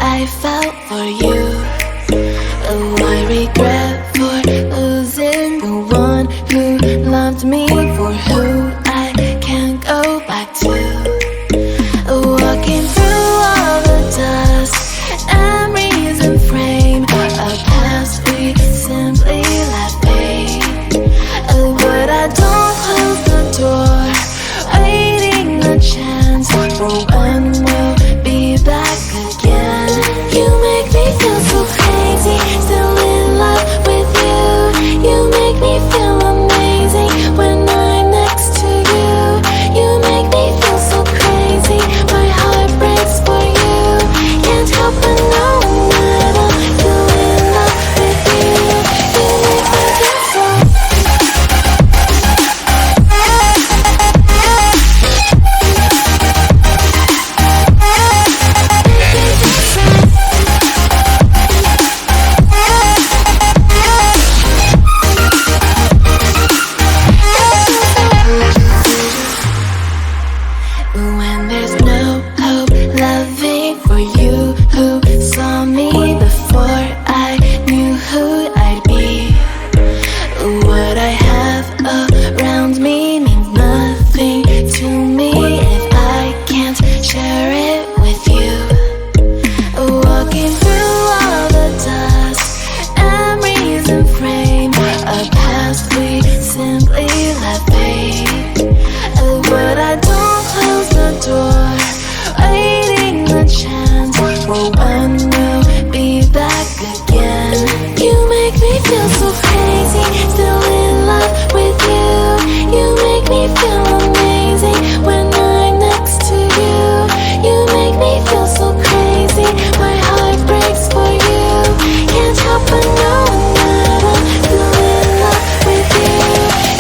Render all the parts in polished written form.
I felt for you. Oh, I regret for losing the one who loved me, for who I can't go back to. Walking through all the dust, memories and frame, a past we simply let fade. Oh, but I don't close the door, waiting a chance for when we'll be back again. You make me feel so crazy, still in love with you. You make me feel amazing when I'm next to you. You make me feel so crazy, my heart breaks for you. Can't help but know that I'm still in love with you. You make me feel so. When there's no hope loving for you, who saw me before I knew who I'd be. What I have around me means nothing to me if I can't share it with you. Walking through all the dust, memories and frame, a past we simply let fade. But I don't close the door, waiting the chance for when we'll be back again. You make me feel so crazy, still in love with you. You make me feel amazing when I'm next to you. You make me feel so crazy, my heart breaks for you. Can't help but know that I'm still in love with you.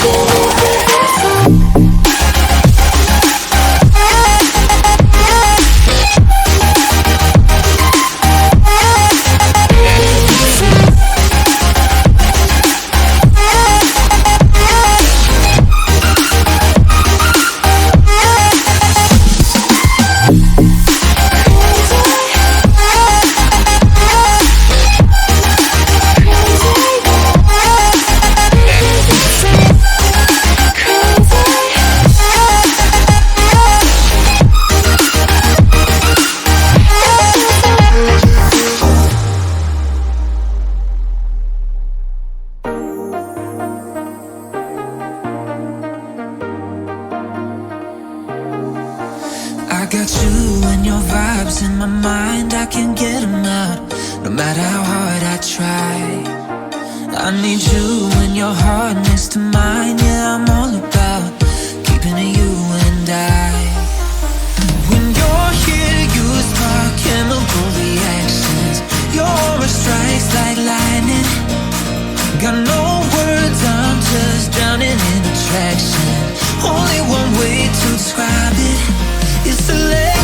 You make me feel so. I got you and your vibes in my mind, I can't get them out, no matter how hard I try. I need you and your heart next to mine, yeah, I'm all about keeping it you and I. When you're here, you spark chemical reactions, your aura strikes like lightning. Got no words, I'm just drowning in attraction. Only one way to describe it, it's electric.